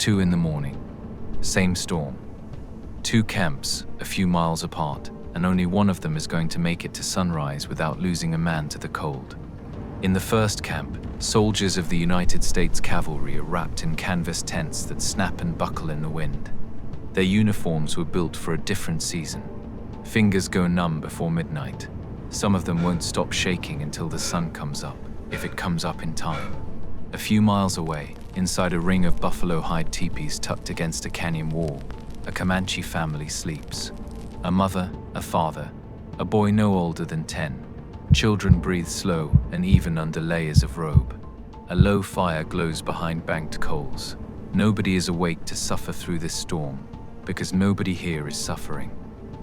2 in the morning. Same storm. 2 camps, a few miles apart, and only one of them is going to make it to sunrise without losing a man to the cold. In the first camp, soldiers of the United States Cavalry are wrapped in canvas tents that snap and buckle in the wind. Their uniforms were built for a different season. Fingers go numb before midnight. Some of them won't stop shaking until the sun comes up, if it comes up in time. A few miles away, inside a ring of buffalo hide teepees tucked against a canyon wall, a Comanche family sleeps. A mother, a father, a boy no older than 10. Children breathe slow and even under layers of robe. A low fire glows behind banked coals. Nobody is awake to suffer through this storm, because nobody here is suffering.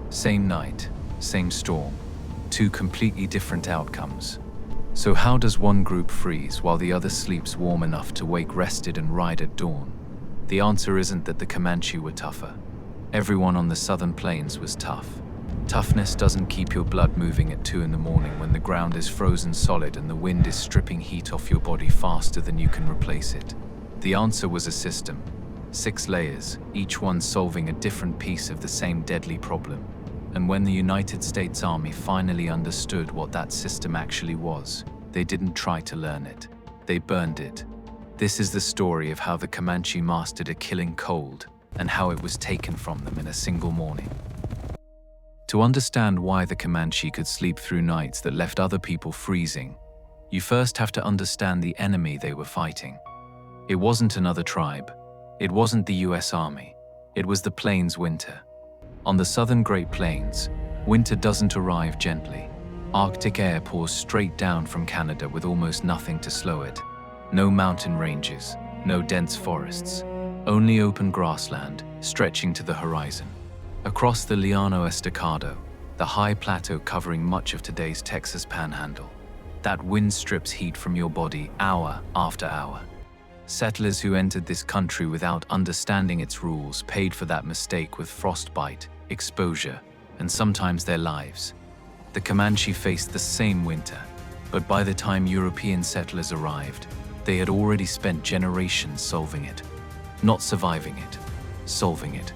Same night, same storm, 2 completely different outcomes. So how does one group freeze while the other sleeps warm enough to wake rested and ride at dawn? The answer isn't that the Comanche were tougher. Everyone on the southern plains was tough. Toughness doesn't keep your blood moving at 2 in the morning when the ground is frozen solid and the wind is stripping heat off your body faster than you can replace it. The answer was a system. 6 layers, each one solving a different piece of the same deadly problem. And when the United States Army finally understood what that system actually was, they didn't try to learn it. They burned it. This is the story of how the Comanche mastered a killing cold and how it was taken from them in a single morning. To understand why the Comanche could sleep through nights that left other people freezing, you first have to understand the enemy they were fighting. It wasn't another tribe. It wasn't the US Army. It was the plains winter. On the southern Great Plains, winter doesn't arrive gently. Arctic air pours straight down from Canada with almost nothing to slow it. No mountain ranges, no dense forests, only open grassland stretching to the horizon. Across the Llano Estacado, the high plateau covering much of today's Texas Panhandle, that wind strips heat from your body hour after hour. Settlers who entered this country without understanding its rules paid for that mistake with frostbite, exposure, and sometimes their lives. The Comanche faced the same winter, but by the time European settlers arrived, they had already spent generations solving it. Not surviving it, solving it.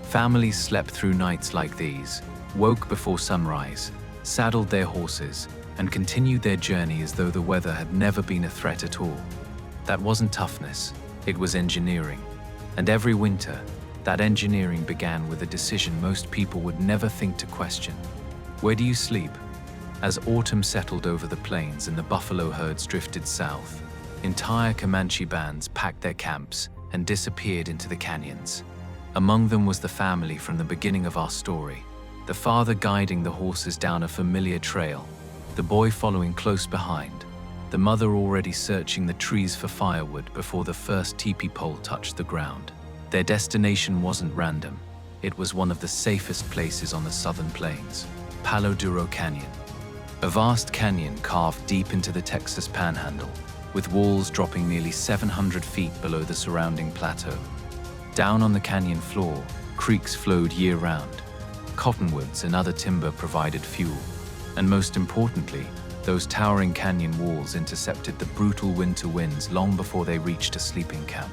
Families slept through nights like these, woke before sunrise, saddled their horses, and continued their journey as though the weather had never been a threat at all. That wasn't toughness, it was engineering. And every winter, that engineering began with a decision most people would never think to question. Where do you sleep? As autumn settled over the plains and the buffalo herds drifted south, entire Comanche bands packed their camps and disappeared into the canyons. Among them was the family from the beginning of our story, the father guiding the horses down a familiar trail, the boy following close behind, the mother already searching the trees for firewood before the first teepee pole touched the ground. Their destination wasn't random. It was one of the safest places on the southern plains, Palo Duro Canyon. A vast canyon carved deep into the Texas Panhandle, with walls dropping nearly 700 feet below the surrounding plateau. Down on the canyon floor, creeks flowed year-round. Cottonwoods and other timber provided fuel. And most importantly, those towering canyon walls intercepted the brutal winter winds long before they reached a sleeping camp.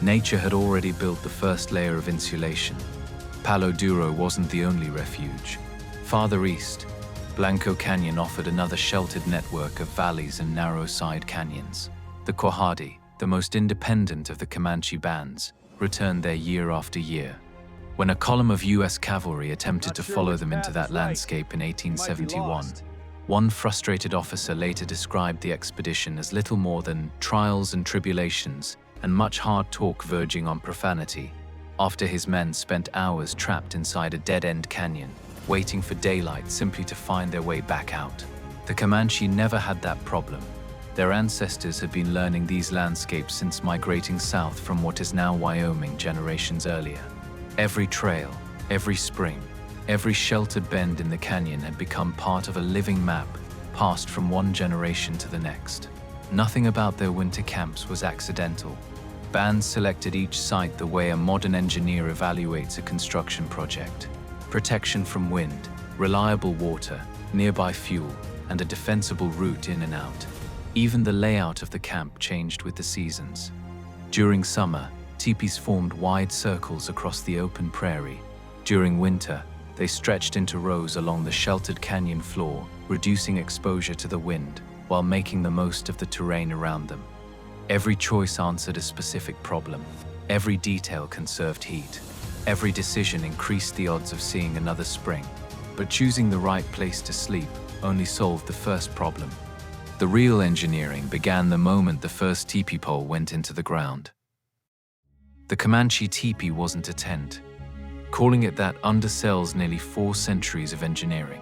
Nature had already built the first layer of insulation. Palo Duro wasn't the only refuge. Farther east, Blanco Canyon offered another sheltered network of valleys and narrow side canyons. The Quahadi, the most independent of the Comanche bands, returned there year after year. When a column of US cavalry attempted to follow them into that landscape in 1871, one frustrated officer later described the expedition as little more than trials and tribulations and much hard talk verging on profanity, after his men spent hours trapped inside a dead-end canyon, waiting for daylight simply to find their way back out. The Comanche never had that problem. Their ancestors had been learning these landscapes since migrating south from what is now Wyoming generations earlier. Every trail, every spring, every sheltered bend in the canyon had become part of a living map, passed from one generation to the next. Nothing about their winter camps was accidental. Bands selected each site the way a modern engineer evaluates a construction project. Protection from wind, reliable water, nearby fuel, and a defensible route in and out. Even the layout of the camp changed with the seasons. During summer, teepees formed wide circles across the open prairie. During winter, they stretched into rows along the sheltered canyon floor, reducing exposure to the wind while making the most of the terrain around them. Every choice answered a specific problem. Every detail conserved heat. Every decision increased the odds of seeing another spring. But choosing the right place to sleep only solved the first problem. The real engineering began the moment the first teepee pole went into the ground. The Comanche teepee wasn't a tent. Calling it that undersells nearly 4 centuries of engineering.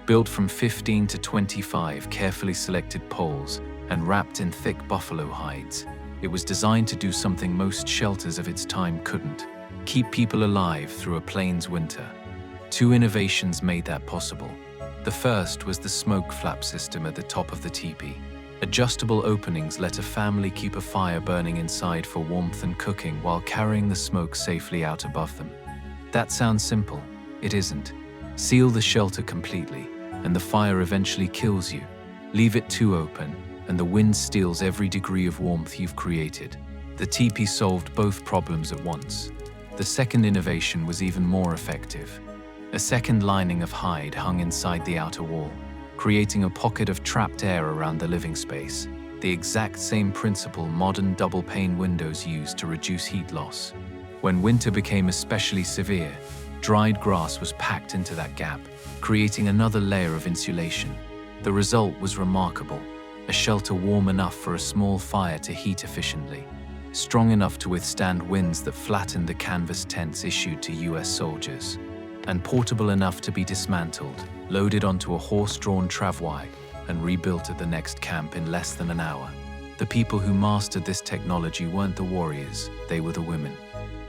Built from 15 to 25 carefully selected poles and wrapped in thick buffalo hides, it was designed to do something most shelters of its time couldn't: keep people alive through a plains winter. 2 innovations made that possible. The first was the smoke flap system at the top of the teepee. Adjustable openings let a family keep a fire burning inside for warmth and cooking while carrying the smoke safely out above them. That sounds simple. It isn't. Seal the shelter completely, and the fire eventually kills you. Leave it too open, and the wind steals every degree of warmth you've created. The teepee solved both problems at once. The second innovation was even more effective. A second lining of hide hung inside the outer wall, creating a pocket of trapped air around the living space, the exact same principle modern double-pane windows use to reduce heat loss. When winter became especially severe, dried grass was packed into that gap, creating another layer of insulation. The result was remarkable: a shelter warm enough for a small fire to heat efficiently, strong enough to withstand winds that flattened the canvas tents issued to US soldiers, and portable enough to be dismantled, loaded onto a horse-drawn travois, and rebuilt at the next camp in less than an hour. The people who mastered this technology weren't the warriors, they were the women.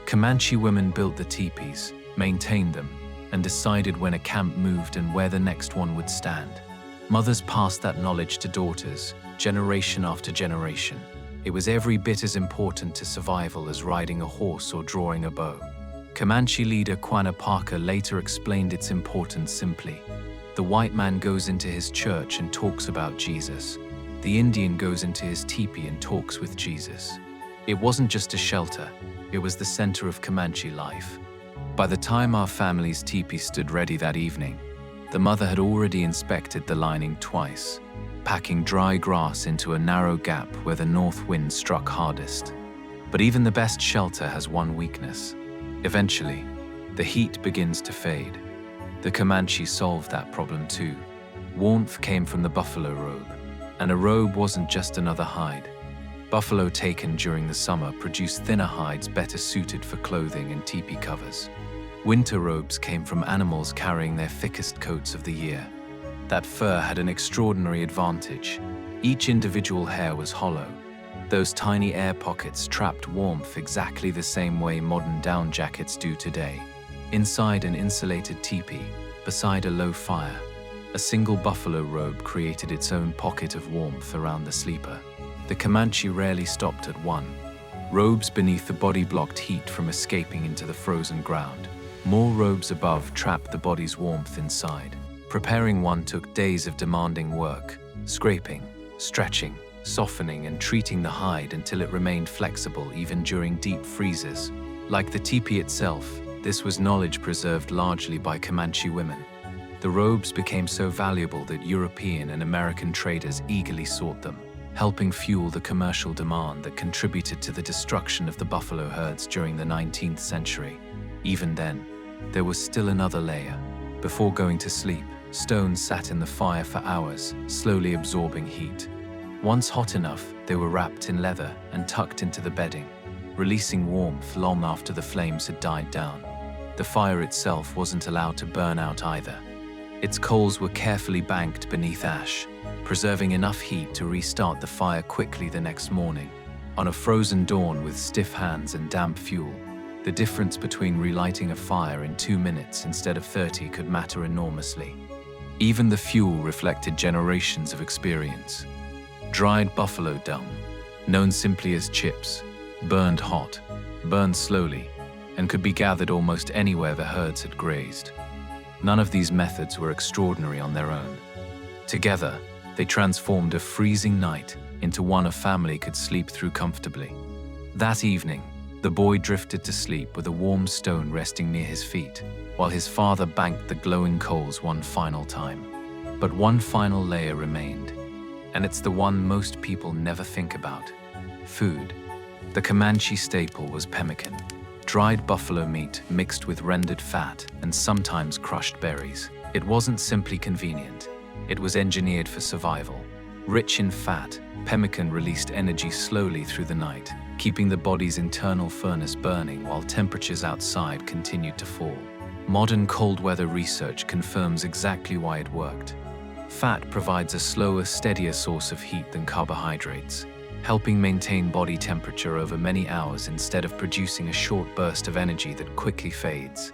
Comanche women built the teepees, maintained them, and decided when a camp moved and where the next one would stand. Mothers passed that knowledge to daughters, generation after generation. It was every bit as important to survival as riding a horse or drawing a bow. Comanche leader Quanah Parker later explained its importance simply: the white man goes into his church and talks about Jesus. The Indian goes into his teepee and talks with Jesus. It wasn't just a shelter, it was the center of Comanche life. By the time our family's teepee stood ready that evening, the mother had already inspected the lining twice, packing dry grass into a narrow gap where the north wind struck hardest. But even the best shelter has one weakness. Eventually, the heat begins to fade. The Comanche solved that problem too. Warmth came from the buffalo robe, and a robe wasn't just another hide. Buffalo taken during the summer produced thinner hides better suited for clothing and teepee covers. Winter robes came from animals carrying their thickest coats of the year. That fur had an extraordinary advantage. Each individual hair was hollow. Those tiny air pockets trapped warmth exactly the same way modern down jackets do today. Inside an insulated teepee, beside a low fire, a single buffalo robe created its own pocket of warmth around the sleeper. The Comanche rarely stopped at one. Robes beneath the body blocked heat from escaping into the frozen ground. More robes above trapped the body's warmth inside. Preparing one took days of demanding work, scraping, stretching, softening and treating the hide until it remained flexible even during deep freezes. Like the teepee itself, this was knowledge preserved largely by Comanche women. The robes became so valuable that European and American traders eagerly sought them, helping fuel the commercial demand that contributed to the destruction of the buffalo herds during the 19th century. Even then, there was still another layer. Before going to sleep, stones sat in the fire for hours, slowly absorbing heat. Once hot enough, they were wrapped in leather and tucked into the bedding, releasing warmth long after the flames had died down. The fire itself wasn't allowed to burn out either. Its coals were carefully banked beneath ash, preserving enough heat to restart the fire quickly the next morning. On a frozen dawn with stiff hands and damp fuel, the difference between relighting a fire in 2 minutes instead of 30 could matter enormously. Even the fuel reflected generations of experience. Dried buffalo dung, known simply as chips, burned hot, burned slowly, and could be gathered almost anywhere the herds had grazed. None of these methods were extraordinary on their own. Together, they transformed a freezing night into one a family could sleep through comfortably. That evening, The boy drifted to sleep with a warm stone resting near his feet, while his father banked the glowing coals one final time. But one final layer remained, and it's the one most people never think about: food. The Comanche staple was pemmican, dried buffalo meat mixed with rendered fat and sometimes crushed berries. It wasn't simply convenient, it was engineered for survival. Rich in fat, pemmican released energy slowly through the night, keeping the body's internal furnace burning while temperatures outside continued to fall. Modern cold weather research confirms exactly why it worked. Fat provides a slower, steadier source of heat than carbohydrates, helping maintain body temperature over many hours instead of producing a short burst of energy that quickly fades.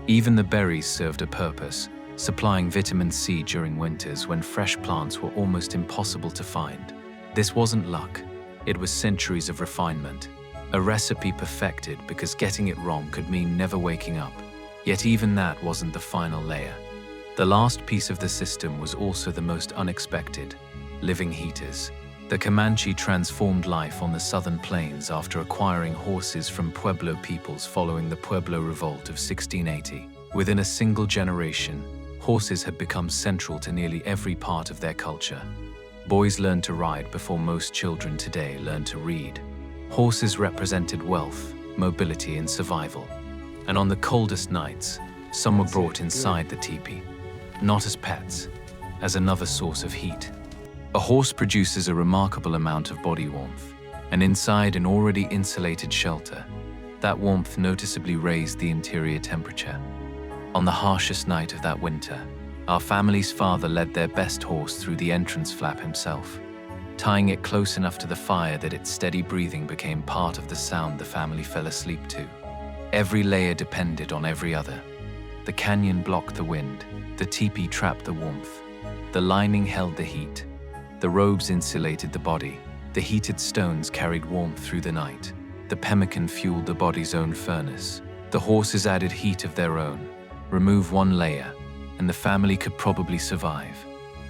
Even the berries served a purpose, supplying vitamin C during winters when fresh plants were almost impossible to find. This wasn't luck, it was centuries of refinement, a recipe perfected because getting it wrong could mean never waking up. Yet even that wasn't the final layer. The last piece of the system was also the most unexpected: living heaters. The Comanche transformed life on the southern plains after acquiring horses from Pueblo peoples following the Pueblo Revolt of 1680. Within a single generation, horses had become central to nearly every part of their culture. Boys learned to ride before most children today learn to read. Horses represented wealth, mobility, and survival. And on the coldest nights, some were brought inside the tepee, not as pets, as another source of heat. A horse produces a remarkable amount of body warmth, and inside an already insulated shelter, that warmth noticeably raised the interior temperature. On the harshest night of that winter, our family's father led their best horse through the entrance flap himself, tying it close enough to the fire that its steady breathing became part of the sound the family fell asleep to. Every layer depended on every other. The canyon blocked the wind, the tepee trapped the warmth, the lining held the heat, the robes insulated the body, the heated stones carried warmth through the night, the pemmican fueled the body's own furnace, the horses added heat of their own. Remove one layer, and the family could probably survive.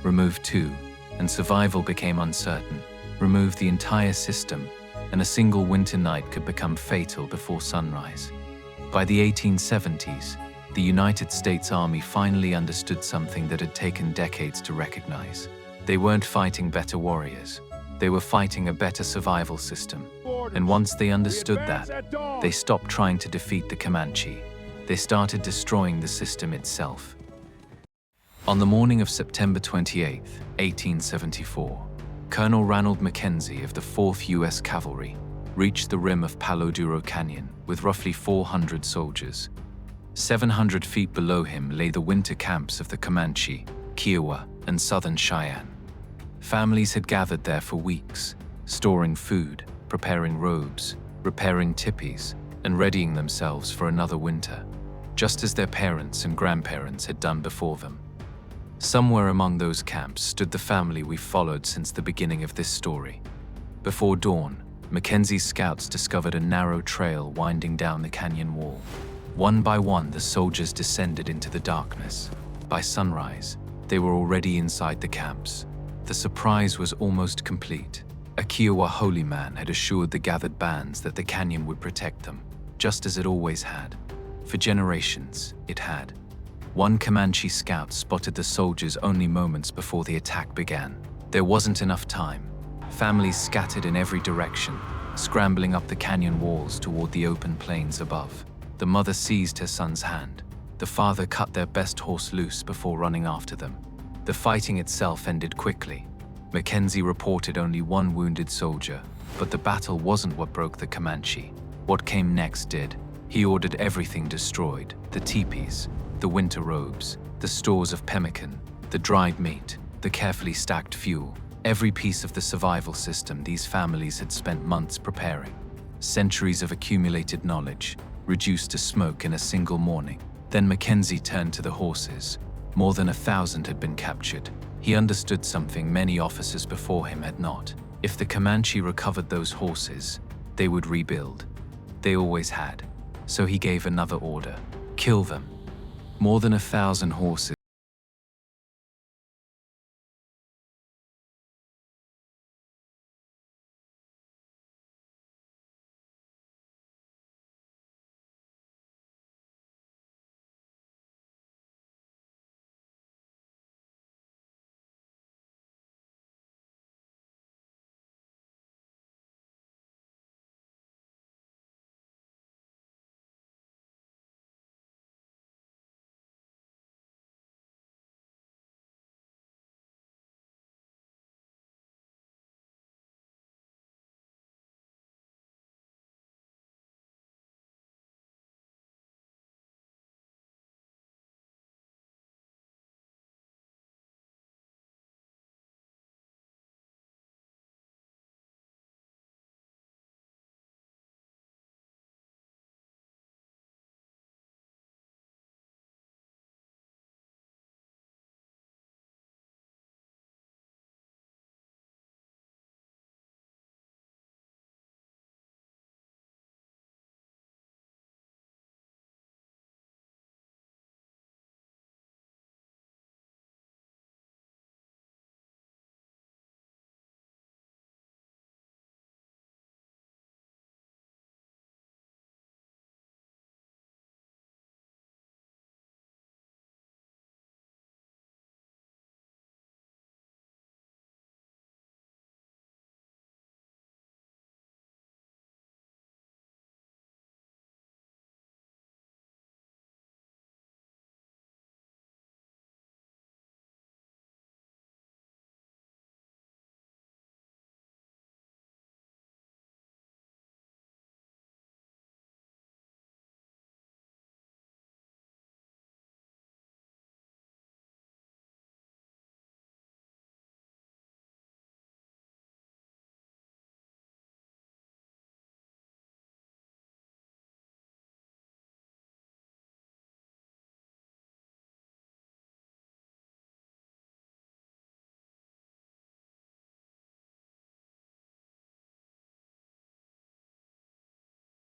Remove two, and survival became uncertain. Remove the entire system, and a single winter night could become fatal before sunrise. By the 1870s, the United States Army finally understood something that had taken decades to recognize. They weren't fighting better warriors, they were fighting a better survival system. And once they understood that, they stopped trying to defeat the Comanche. They started destroying the system itself. On the morning of September 28, 1874, Colonel Ranald Mackenzie of the 4th U.S. Cavalry reached the rim of Palo Duro Canyon with roughly 400 soldiers. 700 feet below him lay the winter camps of the Comanche, Kiowa, and Southern Cheyenne. Families had gathered there for weeks, storing food, preparing robes, repairing tepees, and readying themselves for another winter, just as their parents and grandparents had done before them. Somewhere among those camps stood the family we've followed since the beginning of this story. Before dawn, Mackenzie's scouts discovered a narrow trail winding down the canyon wall. One by one, the soldiers descended into the darkness. By sunrise, they were already inside the camps. The surprise was almost complete. A Kiowa holy man had assured the gathered bands that the canyon would protect them, just as it always had. For generations, it had. One Comanche scout spotted the soldiers only moments before the attack began. There wasn't enough time. Families scattered in every direction, scrambling up the canyon walls toward the open plains above. The mother seized her son's hand. The father cut their best horse loose before running after them. The fighting itself ended quickly. Mackenzie reported only one wounded soldier, but the battle wasn't what broke the Comanche. What came next did. He ordered everything destroyed: the tepees, the winter robes, the stores of pemmican, the dried meat, the carefully stacked fuel. Every piece of the survival system these families had spent months preparing. Centuries of accumulated knowledge, reduced to smoke in a single morning. Then Mackenzie turned to the horses. More than 1,000 had been captured. He understood something many officers before him had not. If the Comanche recovered those horses, they would rebuild. They always had. So he gave another order: kill them. More than 1,000 horses